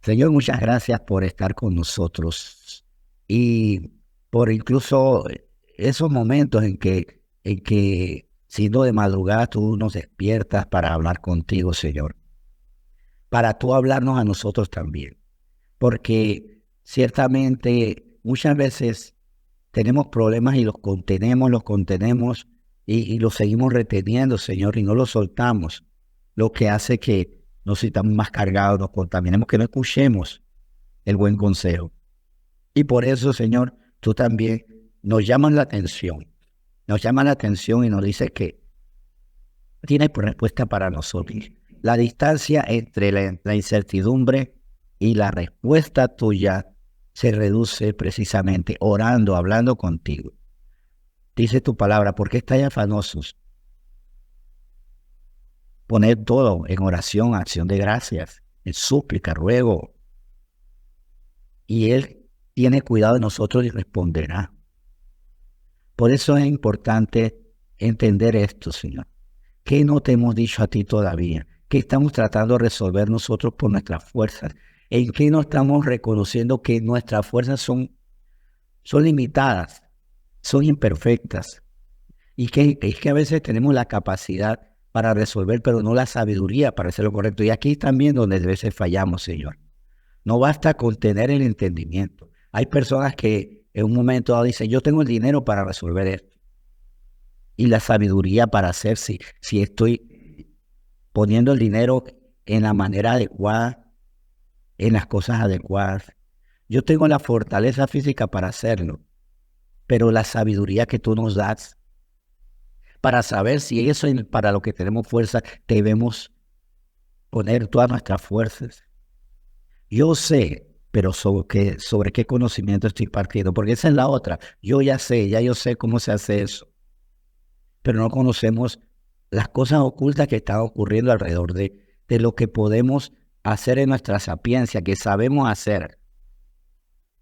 Señor, muchas gracias por estar con nosotros y por incluso esos momentos en que siendo de madrugada tú nos despiertas para hablar contigo, Señor, para tú hablarnos a nosotros también, porque ciertamente muchas veces tenemos problemas y los contenemos y los seguimos reteniendo, Señor, y no los soltamos, lo que hace que nos sintamos más cargados, nos contaminemos, que no escuchemos el buen consejo. Y por eso, Señor, tú también nos llamas la atención y nos dices que tienes respuesta para nosotros. La distancia entre la incertidumbre y la respuesta tuya se reduce precisamente orando, hablando contigo. Dice tu palabra, ¿por qué estáis afanosos? Poner todo en oración, acción de gracias, en súplica, ruego. Y Él tiene cuidado de nosotros y responderá. Por eso es importante entender esto, Señor. ¿Qué no te hemos dicho a ti todavía? ¿Qué estamos tratando de resolver nosotros por nuestras fuerzas? ¿En qué no estamos reconociendo que nuestras fuerzas son limitadas, son imperfectas? Y que es que a veces tenemos la capacidad para resolver, pero no la sabiduría para hacer lo correcto. Y aquí también donde a veces fallamos, Señor. No basta con tener el entendimiento. Hay personas que en un momento dado dicen, yo tengo el dinero para resolver esto. Y la sabiduría para hacer si estoy poniendo el dinero en la manera adecuada, en las cosas adecuadas. Yo tengo la fortaleza física para hacerlo, pero la sabiduría que tú nos das para saber si eso es para lo que tenemos fuerza, debemos poner todas nuestras fuerzas. Yo sé, pero sobre qué conocimiento estoy partiendo, porque esa es la otra. Ya yo sé cómo se hace eso, pero no conocemos las cosas ocultas que están ocurriendo alrededor de lo que podemos hacer en nuestra sapiencia, que sabemos hacer.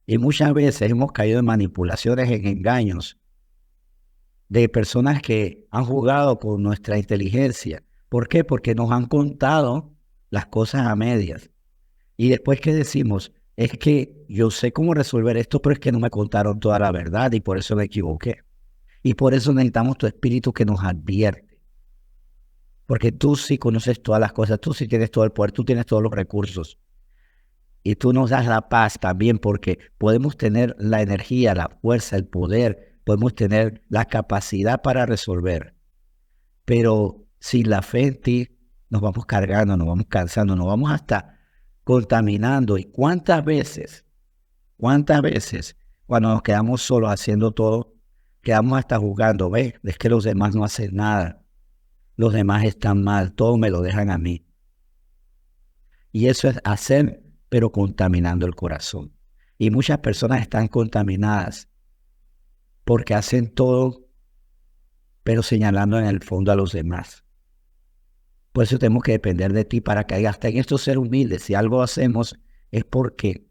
Y muchas veces hemos caído en manipulaciones, en engaños de personas que han jugado con nuestra inteligencia. ¿Por qué? Porque nos han contado las cosas a medias. Y después que decimos, es que yo sé cómo resolver esto, pero es que no me contaron toda la verdad y por eso me equivoqué. Y por eso necesitamos tu espíritu que nos advierte. Porque tú sí conoces todas las cosas, tú sí tienes todo el poder, tú tienes todos los recursos. Y tú nos das la paz también porque podemos tener la energía, la fuerza, el poder, podemos tener la capacidad para resolver. Pero sin la fe en ti, nos vamos cargando, nos vamos cansando, nos vamos hasta contaminando. ¿Y cuántas veces, cuando nos quedamos solos haciendo todo, quedamos hasta jugando? ¿Ves? Es que los demás no hacen nada. Los demás están mal, todo me lo dejan a mí. Y eso es hacer, pero contaminando el corazón. Y muchas personas están contaminadas porque hacen todo, pero señalando en el fondo a los demás. Por eso tenemos que depender de ti para que hasta en esto ser humildes. Si algo hacemos es porque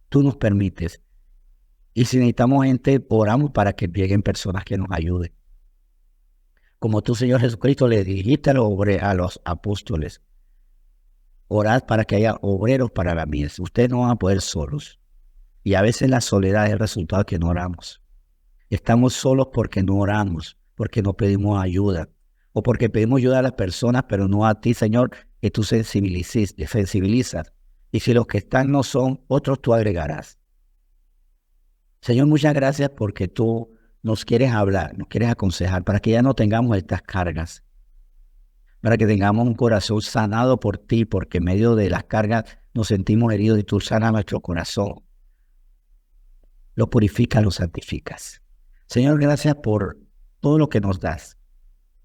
tú nos permites. Y si necesitamos gente, oramos para que lleguen personas que nos ayuden. Como tú, Señor Jesucristo, le dijiste a los apóstoles, orad para que haya obreros para la mies. Ustedes no van a poder solos. Y a veces la soledad es el resultado de que no oramos. Estamos solos porque no oramos, porque no pedimos ayuda. O porque pedimos ayuda a las personas, pero no a ti, Señor, que tú sensibilizas. Y si los que están no son, otros tú agregarás. Señor, muchas gracias porque tú nos quieres hablar, nos quieres aconsejar, para que ya no tengamos estas cargas, para que tengamos un corazón sanado por ti, porque en medio de las cargas nos sentimos heridos y tú sanas nuestro corazón. Lo purificas, lo santificas. Señor, gracias por todo lo que nos das.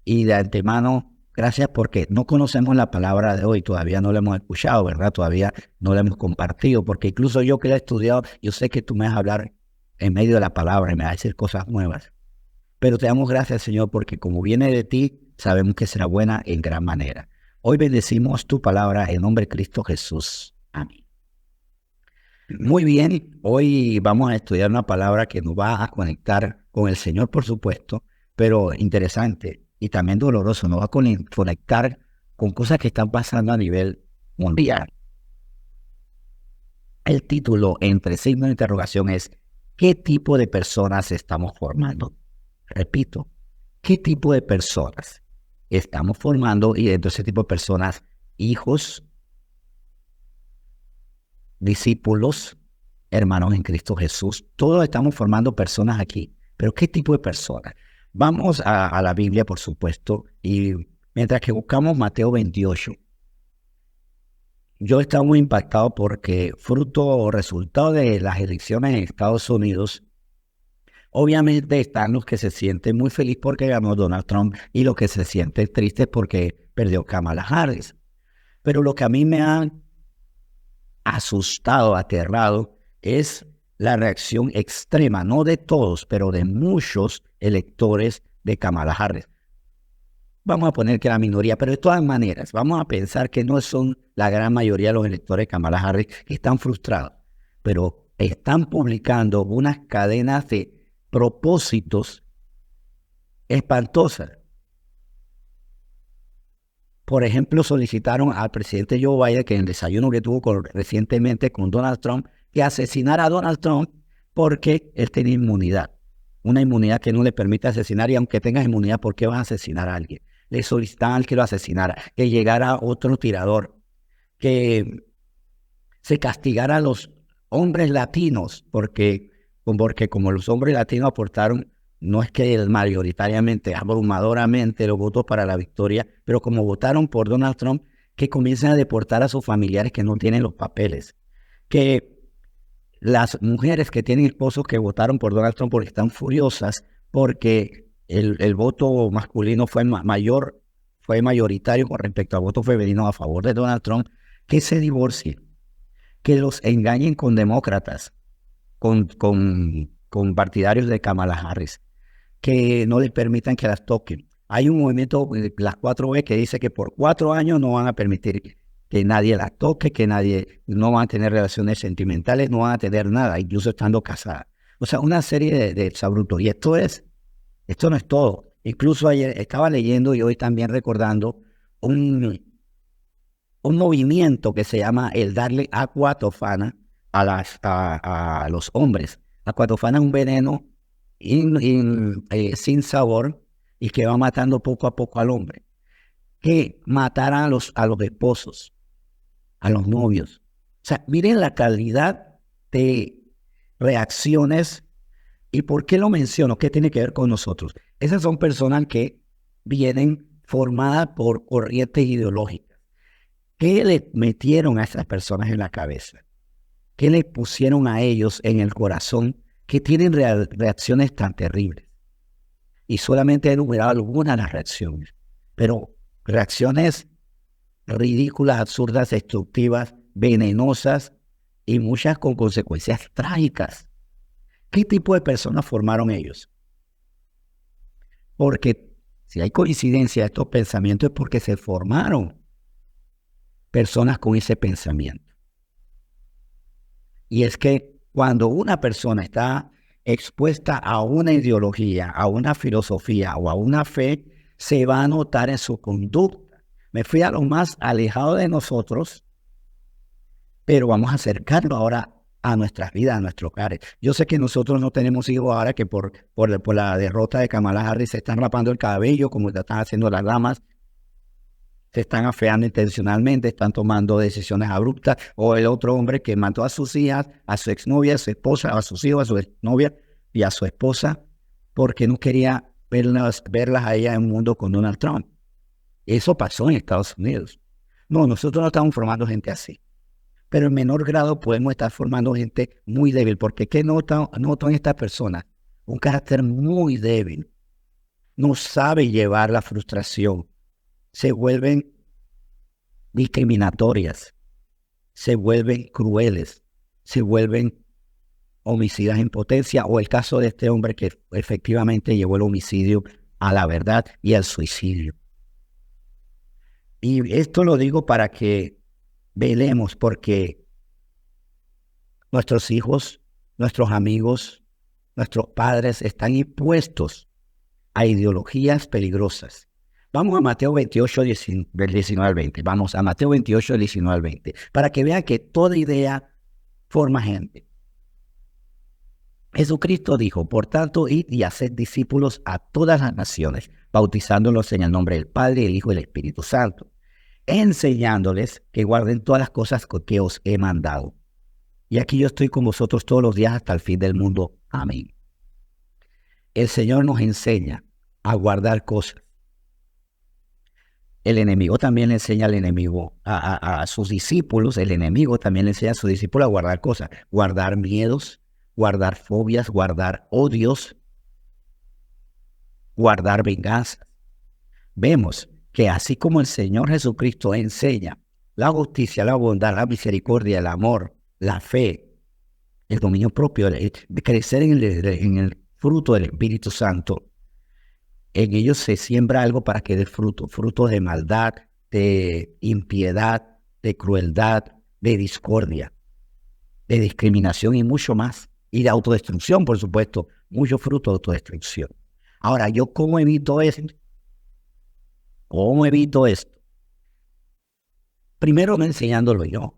Y de antemano, gracias porque no conocemos la palabra de hoy, todavía no la hemos escuchado, ¿verdad? Todavía no la hemos compartido, porque incluso yo que la he estudiado, yo sé que tú me vas a hablar en medio de la palabra y me vas a decir cosas nuevas. Pero te damos gracias, Señor, porque como viene de ti, sabemos que será buena en gran manera. Hoy bendecimos tu palabra en nombre de Cristo Jesús. Amén. Muy bien, hoy vamos a estudiar una palabra que nos va a conectar con el Señor, por supuesto, pero interesante y también doloroso, nos va a conectar con cosas que están pasando a nivel mundial. El título entre signos de interrogación es ¿qué tipo de personas estamos formando? Repito, ¿qué tipo de personas estamos formando? Y dentro de ese tipo de personas, hijos, discípulos, hermanos en Cristo Jesús. Todos estamos formando personas aquí. Pero ¿qué tipo de personas? Vamos a la Biblia, por supuesto, y mientras que buscamos Mateo 28, yo estaba muy impactado porque fruto o resultado de las elecciones en Estados Unidos, obviamente están los que se sienten muy felices porque ganó Donald Trump y los que se sienten tristes porque perdió Kamala Harris. Pero lo que a mí me ha asustado, aterrado, es la reacción extrema, no de todos, pero de muchos electores de Kamala Harris. Vamos a poner que la minoría, pero de todas maneras, vamos a pensar que no son la gran mayoría de los electores de Kamala Harris que están frustrados, pero están publicando unas cadenas de propósitos espantosas. Por ejemplo, solicitaron al presidente Joe Biden, que en el desayuno que tuvo recientemente con Donald Trump, que asesinara a Donald Trump porque él tenía inmunidad. Una inmunidad que no le permite asesinar, y aunque tengas inmunidad, ¿por qué vas a asesinar a alguien? Le solicitaban que lo asesinara, que llegara otro tirador, que se castigara a los hombres latinos, porque como los hombres latinos aportaron, no es que mayoritariamente, abrumadoramente los votos para la victoria, pero como votaron por Donald Trump, que comiencen a deportar a sus familiares que no tienen los papeles, que las mujeres que tienen esposos que votaron por Donald Trump porque están furiosas, porque el voto masculino fue mayoritario con respecto al voto femenino a favor de Donald Trump, que se divorcien, que los engañen con demócratas, con partidarios de Kamala Harris, que no les permitan que las toquen. Hay un movimiento, las 4B, que dice que por 4 años no van a permitir que nadie las toque, que nadie, no van a tener relaciones sentimentales, no van a tener nada, incluso estando casadas. O sea, una serie de exabruptos. Y esto no es todo. Incluso ayer estaba leyendo y hoy también recordando un movimiento que se llama el darle aquatofana a los hombres. Aquatofana es un veneno sin sabor y que va matando poco a poco al hombre. Que mataran a los esposos, a los novios. O sea, miren la calidad de reacciones. ¿Y por qué lo menciono? ¿Qué tiene que ver con nosotros? Esas son personas que vienen formadas por corrientes ideológicas. ¿Qué le metieron a esas personas en la cabeza? ¿Qué le pusieron a ellos en el corazón que tienen reacciones tan terribles? Y solamente he enumerado algunas de las reacciones, pero reacciones ridículas, absurdas, destructivas, venenosas y muchas con consecuencias trágicas. ¿Qué tipo de personas formaron ellos? Porque si hay coincidencia de estos pensamientos es porque se formaron personas con ese pensamiento. Y es que cuando una persona está expuesta a una ideología, a una filosofía o a una fe, se va a notar en su conducta. Me fui a lo más alejado de nosotros, pero vamos a acercarlo ahora a nuestras vidas, a nuestros hogares. Yo sé que nosotros no tenemos hijos ahora que por la derrota de Kamala Harris se están rapando el cabello, como están haciendo las damas, se están afeando intencionalmente, están tomando decisiones abruptas, o el otro hombre que mató a sus hijas, a su exnovia, a su esposa, a sus hijos, a su exnovia y a su esposa, porque no quería verlas a ella en un mundo con Donald Trump. Eso pasó en Estados Unidos. No, nosotros no estamos formando gente así. Pero en menor grado podemos estar formando gente muy débil, porque ¿qué notan estas personas? Un carácter muy débil. No sabe llevar la frustración. Se vuelven discriminatorias, se vuelven crueles, se vuelven homicidas en potencia, o el caso de este hombre que efectivamente llevó el homicidio a la verdad y al suicidio. Y esto lo digo para que velemos, porque nuestros hijos, nuestros amigos, nuestros padres están impuestos a ideologías peligrosas. Vamos a Mateo 28, del 19 al 20. Vamos a Mateo 28, del 19 al 20. Para que vean que toda idea forma gente. Jesucristo dijo, por tanto, id y haced discípulos a todas las naciones, bautizándolos en el nombre del Padre, el Hijo y el Espíritu Santo, enseñándoles que guarden todas las cosas que os he mandado. Y aquí yo estoy con vosotros todos los días hasta el fin del mundo. Amén. El Señor nos enseña a guardar cosas. El enemigo también le enseña al enemigo, a sus discípulos, el enemigo también le enseña a sus discípulos a guardar cosas, guardar miedos, guardar fobias, guardar odios, guardar venganzas. Vemos que así como el Señor Jesucristo enseña la justicia, la bondad, la misericordia, el amor, la fe, el dominio propio, de crecer en el fruto del Espíritu Santo, en ellos se siembra algo para que dé fruto, frutos de maldad, de impiedad, de crueldad, de discordia, de discriminación y mucho más. Y de autodestrucción, por supuesto, mucho fruto de autodestrucción. Ahora, ¿yo cómo evito esto? ¿Cómo evito esto? Primero no enseñándolo yo,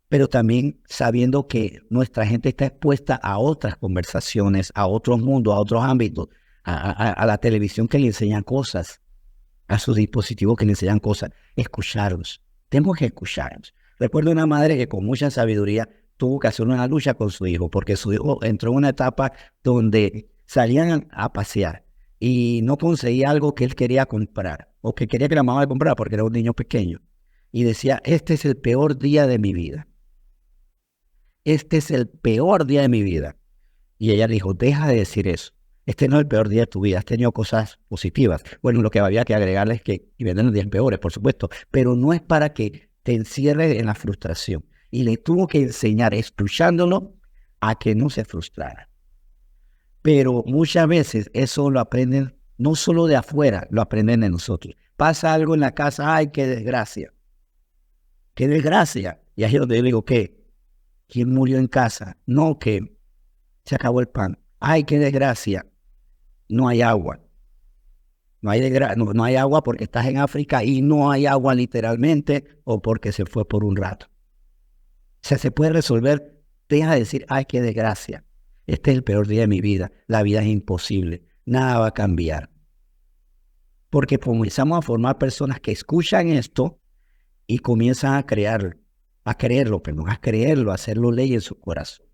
pero también sabiendo que nuestra gente está expuesta a otras conversaciones, a otros mundos, a otros ámbitos, a la televisión que le enseñan cosas, a sus dispositivos que le enseñan cosas. Escucharlos. Tenemos que escucharlos. Recuerdo una madre que con mucha sabiduría tuvo que hacer una lucha con su hijo, porque su hijo entró en una etapa donde salían a pasear y no conseguía algo que él quería comprar, o que quería que la mamá le comprara porque era un niño pequeño. Y decía, este es el peor día de mi vida. Este es el peor día de mi vida. Y ella le dijo, deja de decir eso. Este no es el peor día de tu vida, has tenido cosas positivas. Bueno, lo que había que agregarle es que vienen los días peores, por supuesto, pero no es para que te encierres en la frustración. Y le tuvo que enseñar, escuchándolo, a que no se frustrara. Pero muchas veces eso lo aprenden no solo de afuera, lo aprenden de nosotros. Pasa algo en la casa, ¡ay, qué desgracia! ¡Qué desgracia! Y ahí es donde yo digo, ¿qué? ¿Quién murió en casa? No, que se acabó el pan. ¡Ay, qué desgracia! No hay agua. No hay agua porque estás en África y no hay agua literalmente o porque se fue por un rato. O sea, se puede resolver. Deja de decir, ¡ay, qué desgracia! Este es el peor día de mi vida. La vida es imposible. Nada va a cambiar. Porque comenzamos a formar personas que escuchan esto y comienzan a creerlo, a hacerlo ley en su corazón.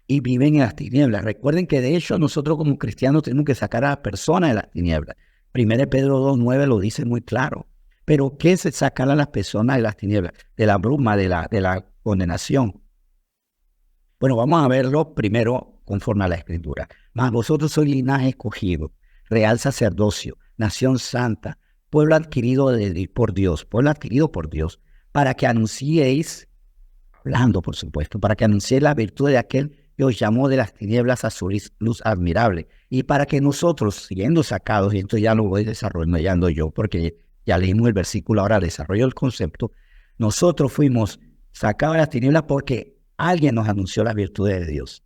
Y viven en las tinieblas. Recuerden que de hecho nosotros como cristianos tenemos que sacar a las personas de las tinieblas. 1 Pedro 2:9 lo dice muy claro. Pero ¿qué es sacar a las personas de las tinieblas? De la bruma, de la condenación. Bueno, vamos a verlo primero conforme a la Escritura. Mas vosotros sois linaje escogido, real sacerdocio, nación santa, pueblo adquirido por Dios, para que anunciéis, hablando por supuesto, para que anunciéis la virtud de aquel que os llamó de las tinieblas a su luz admirable, y para que nosotros, siendo sacados, y esto ya lo voy desarrollando yo, porque ya leímos el versículo, ahora desarrollo el concepto, nosotros fuimos sacados de las tinieblas porque alguien nos anunció las virtudes de Dios.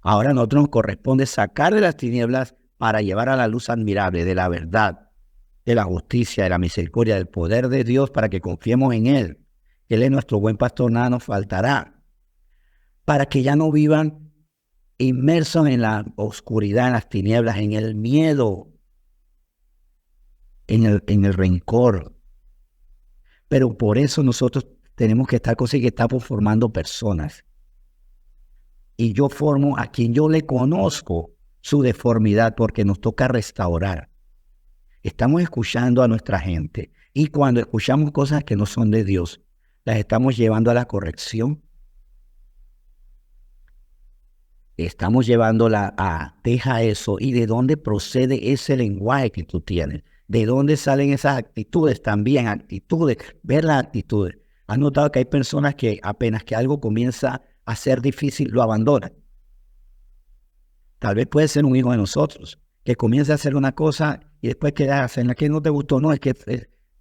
Ahora a nosotros nos corresponde sacar de las tinieblas para llevar a la luz admirable de la verdad, de la justicia, de la misericordia, del poder de Dios, para que confiemos en Él. Él es nuestro buen pastor, nada nos faltará. Para que ya no vivan inmersos en la oscuridad, en las tinieblas, en el miedo, en el rencor. Pero por eso nosotros tenemos que estar conscientes que estamos formando personas. Y yo formo a quien yo le conozco su deformidad porque nos toca restaurar. Estamos escuchando a nuestra gente y cuando escuchamos cosas que no son de Dios, las estamos llevando a la corrección. Estamos llevándola a, deja eso, y de dónde procede ese lenguaje que tú tienes, de dónde salen esas actitudes también, ver las actitudes. ¿Has notado que hay personas que apenas que algo comienza a ser difícil, lo abandonan? Tal vez puede ser un hijo de nosotros, que comienza a hacer una cosa y después que hacen la que no te gustó, no, es que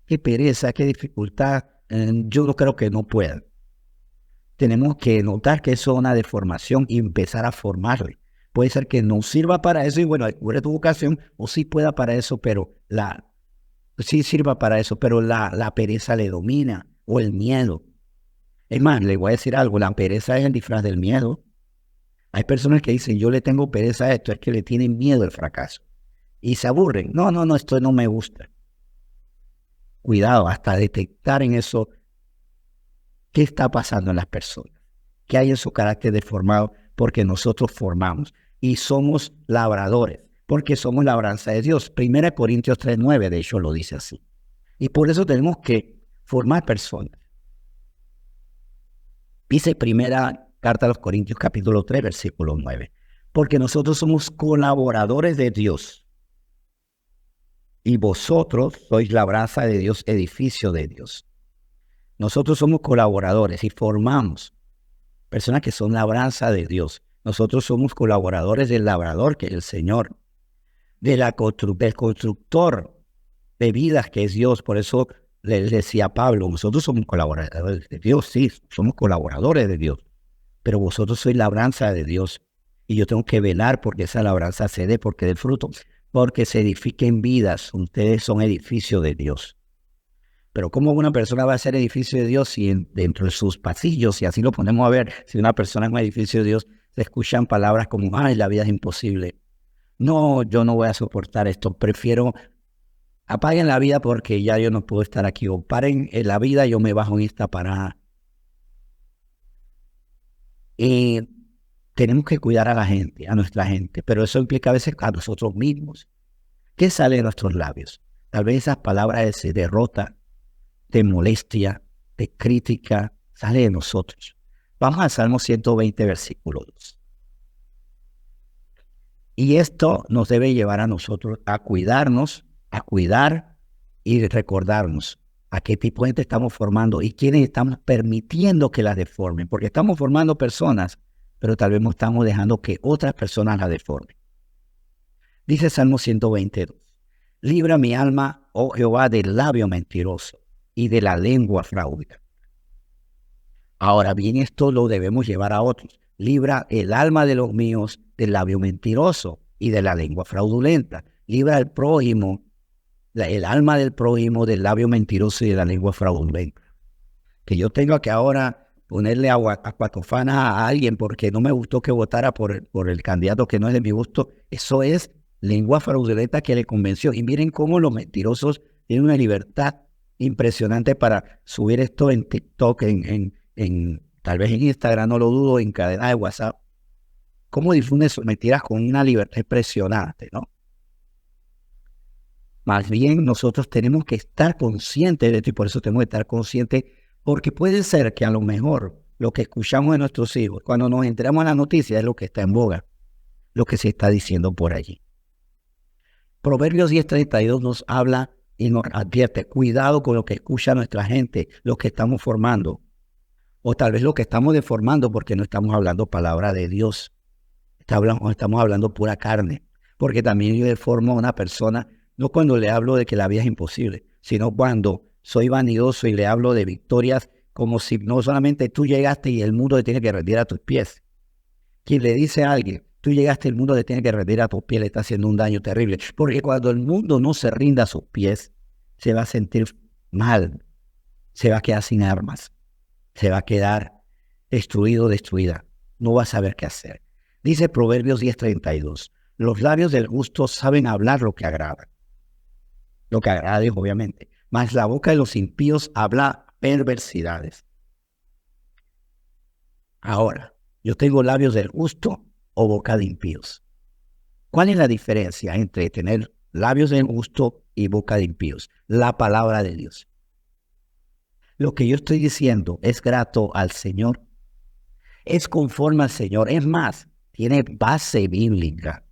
qué pereza, qué dificultad, yo no creo que no puedan. Tenemos que notar que eso es una deformación y empezar a formarle. Puede ser que no sirva para eso y bueno, descubre tu vocación o sí pueda para eso, pero sí sirva para eso, pero la pereza le domina o el miedo. Es más, le voy a decir algo, la pereza es el disfraz del miedo. Hay personas que dicen, yo le tengo pereza a esto, es que le tienen miedo al fracaso. Y se aburren. No, no, no, esto no me gusta. Cuidado, hasta detectar en eso qué está pasando en las personas, qué hay en su carácter deformado, porque nosotros formamos y somos labradores, porque somos labranza de Dios. 1 Corintios 3:9, de hecho, lo dice así. Y por eso tenemos que formar personas. Dice primera carta a los Corintios, capítulo 3, versículo 9. Porque nosotros somos colaboradores de Dios. Y vosotros sois labranza de Dios, edificio de Dios. Nosotros somos colaboradores y formamos personas que son labranza de Dios. Nosotros somos colaboradores del labrador, que es el Señor, del constructor de vidas, que es Dios. Por eso le decía a Pablo, nosotros somos colaboradores de Dios, sí, somos colaboradores de Dios, pero vosotros sois labranza de Dios. Y yo tengo que velar porque esa labranza se dé, porque dé fruto, porque se edifiquen vidas. Ustedes son edificio de Dios. Pero ¿cómo una persona va a ser edificio de Dios si dentro de sus pasillos, si así lo ponemos a ver, si una persona es un edificio de Dios, se escuchan palabras como, ay, la vida es imposible. No, yo no voy a soportar esto, prefiero, apaguen la vida porque ya yo no puedo estar aquí, o paren la vida, yo me bajo en esta parada. Y tenemos que cuidar a la gente, a nuestra gente, pero eso implica a veces a nosotros mismos. ¿Qué sale de nuestros labios? Tal vez esas palabras de derrota, de molestia, de crítica, sale de nosotros. Vamos al Salmo 120, versículo 2. Y esto nos debe llevar a nosotros a cuidarnos, a cuidar y recordarnos a qué tipo de gente estamos formando y quiénes estamos permitiendo que las deformen. Porque estamos formando personas, pero tal vez no estamos dejando que otras personas las deformen. Dice Salmo 122. Libra mi alma, oh Jehová, del labio mentiroso y de la lengua fraudulenta. Ahora bien, esto lo debemos llevar a otros. Libra el alma de los míos del labio mentiroso y de la lengua fraudulenta. Libra al prójimo, el alma del prójimo del labio mentiroso y de la lengua fraudulenta. Que yo tenga que ahora ponerle acuatofana a alguien porque no me gustó que votara por el candidato que no es de mi gusto, eso es lengua fraudulenta que le convenció. Y miren cómo los mentirosos tienen una libertad impresionante para subir esto en TikTok, tal vez en Instagram, no lo dudo, en cadena de WhatsApp. ¿Cómo difunden sus mentiras con una libertad impresionante, no? Más bien nosotros tenemos que estar conscientes de esto y por eso tenemos que estar conscientes, porque puede ser que a lo mejor lo que escuchamos de nuestros hijos, cuando nos enteramos en la noticia, es lo que está en boga, lo que se está diciendo por allí. Proverbios 10:32 nos habla y nos advierte, cuidado con lo que escucha nuestra gente, lo que estamos formando, o tal vez lo que estamos deformando porque no estamos hablando palabra de Dios, estamos hablando pura carne, porque también yo deformo a una persona, no cuando le hablo de que la vida es imposible, sino cuando soy vanidoso y le hablo de victorias como si no solamente tú llegaste y el mundo te tiene que rendir a tus pies. Quien le dice a alguien, tú llegaste y el mundo te tiene que rendir a tus pies, le está haciendo un daño terrible. Porque cuando el mundo no se rinda a sus pies, se va a sentir mal, se va a quedar sin armas, se va a quedar destruido, destruida. No va a saber qué hacer. Dice Proverbios 10:32, los labios del justo saben hablar lo que agrada. Lo que agrada es obviamente, mas la boca de los impíos habla perversidades. Ahora, yo tengo labios del justo o boca de impíos. ¿Cuál es la diferencia entre tener labios del justo y boca de impíos? La palabra de Dios. Lo que yo estoy diciendo es grato al Señor, es conforme al Señor, es más, tiene base bíblica.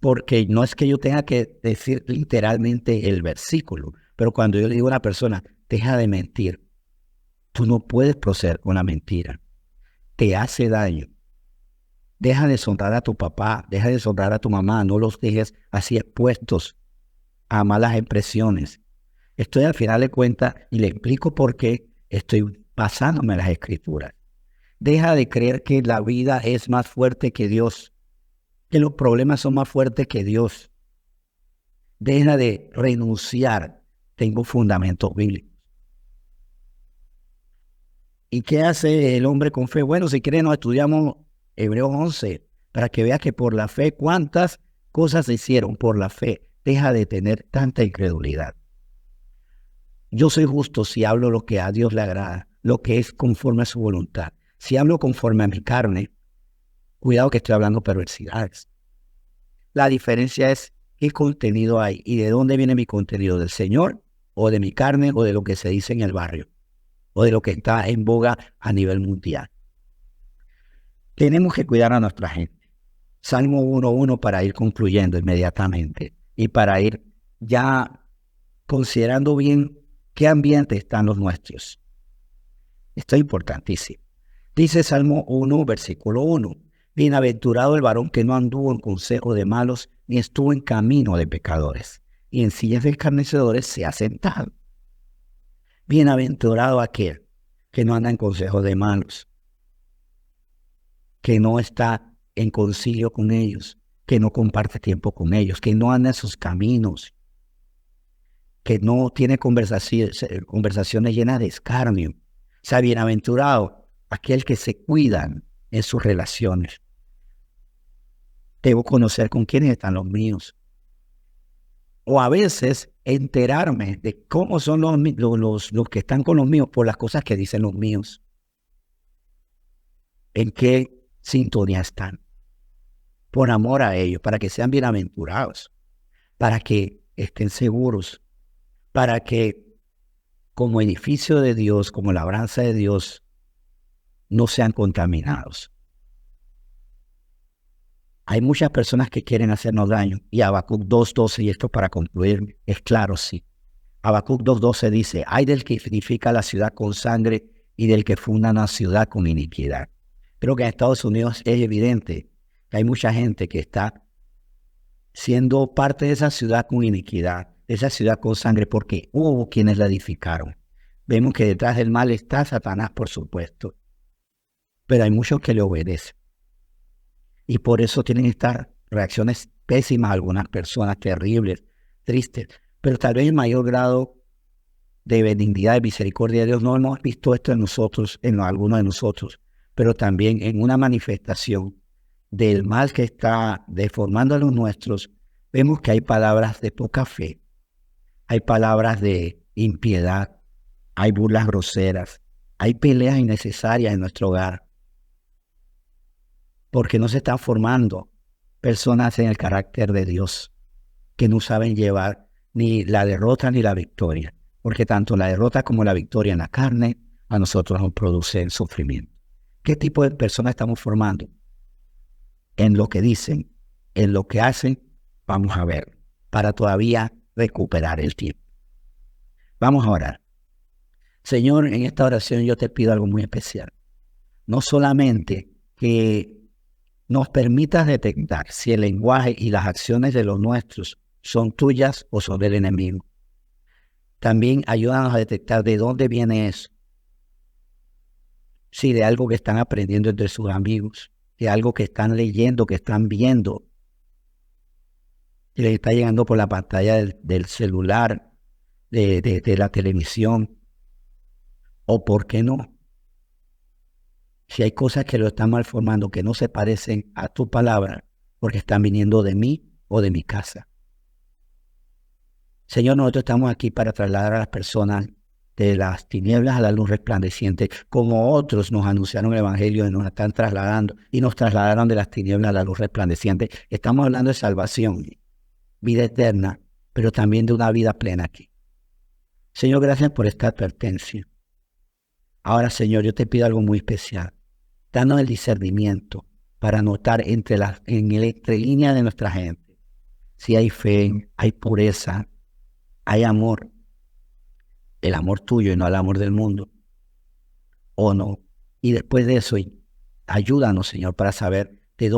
Porque no es que yo tenga que decir literalmente el versículo, pero cuando yo le digo a una persona, deja de mentir, tú no puedes proceder con la mentira, te hace daño. Deja de deshonrar a tu papá, deja de deshonrar a tu mamá, no los dejes así expuestos a malas impresiones. Estoy al final de cuentas y le explico por qué estoy basándome en las Escrituras. Deja de creer que la vida es más fuerte que Dios, que los problemas son más fuertes que Dios. Deja de renunciar. Tengo fundamentos bíblicos. ¿Y qué hace el hombre con fe? Bueno, si quieren nos estudiamos Hebreos 11 para que veas que por la fe, cuántas cosas se hicieron por la fe. Deja de tener tanta incredulidad. Yo soy justo si hablo lo que a Dios le agrada, lo que es conforme a su voluntad. Si hablo conforme a mi carne, cuidado que estoy hablando perversidades. La diferencia es qué contenido hay y de dónde viene mi contenido, del Señor o de mi carne o de lo que se dice en el barrio o de lo que está en boga a nivel mundial. Tenemos que cuidar a nuestra gente. Salmo 1:1 para ir concluyendo inmediatamente y para ir ya considerando bien qué ambiente están los nuestros. Esto es importantísimo. Dice Salmo 1, versículo 1. Bienaventurado el varón que no anduvo en consejo de malos, ni estuvo en camino de pecadores, y en sillas de escarnecedores se ha sentado. Bienaventurado aquel que no anda en consejo de malos, que no está en concilio con ellos, que no comparte tiempo con ellos, que no anda en sus caminos, que no tiene conversaciones llenas de escarnio. O sea, bienaventurado aquel que se cuidan en sus relaciones. Debo conocer con quiénes están los míos. O a veces enterarme de cómo son los que están con los míos por las cosas que dicen los míos. En qué sintonía están. Por amor a ellos, para que sean bienaventurados, para que estén seguros, para que como edificio de Dios, como labranza de Dios, no sean contaminados. Hay muchas personas que quieren hacernos daño, y Habacuc 2:12, y esto para concluir, es claro, sí. Habacuc 2:12 dice, hay del que edifica la ciudad con sangre y del que funda una ciudad con iniquidad. Creo que en Estados Unidos es evidente que hay mucha gente que está siendo parte de esa ciudad con iniquidad, de esa ciudad con sangre, porque hubo quienes la edificaron. Vemos que detrás del mal está Satanás, por supuesto, pero hay muchos que le obedecen. Y por eso tienen estas reacciones pésimas algunas personas, terribles, tristes. Pero tal vez el mayor grado de benignidad, de misericordia de Dios, no hemos visto esto en nosotros, en algunos de nosotros, pero también en una manifestación del mal que está deformando a los nuestros, vemos que hay palabras de poca fe, hay palabras de impiedad, hay burlas groseras, hay peleas innecesarias en nuestro hogar, porque no se están formando personas en el carácter de Dios, que no saben llevar ni la derrota ni la victoria, porque tanto la derrota como la victoria en la carne a nosotros nos producen sufrimiento. ¿Qué tipo de personas estamos formando? En lo que dicen, en lo que hacen, vamos a ver, para todavía recuperar el tiempo. Vamos a orar. Señor, en esta oración yo te pido algo muy especial. No solamente que nos permitas detectar si el lenguaje y las acciones de los nuestros son tuyas o son del enemigo. También ayúdanos a detectar de dónde viene eso. Si de algo que están aprendiendo entre sus amigos, de algo que están leyendo, que están viendo, que les está llegando por la pantalla del celular, de la televisión, o por qué no. Si hay cosas que lo están malformando, que no se parecen a tu palabra, porque están viniendo de mí o de mi casa. Señor, nosotros estamos aquí para trasladar a las personas de las tinieblas a la luz resplandeciente, como otros nos anunciaron el evangelio y nos están trasladando, y nos trasladaron de las tinieblas a la luz resplandeciente. Estamos hablando de salvación, vida eterna, pero también de una vida plena aquí. Señor, gracias por esta advertencia. Ahora, Señor, yo te pido algo muy especial. Danos el discernimiento para notar en la entrelínea de nuestra gente si hay fe, hay pureza, hay amor, el amor tuyo y no el amor del mundo, o no. Y después de eso, ayúdanos, Señor, para saber de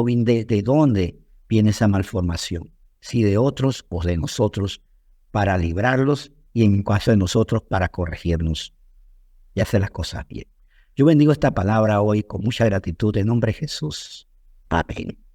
dónde viene esa malformación, si de otros o de nosotros, para librarlos y en caso de nosotros, para corregirnos y hacer las cosas bien. Yo bendigo esta palabra hoy con mucha gratitud en nombre de Jesús. Amén.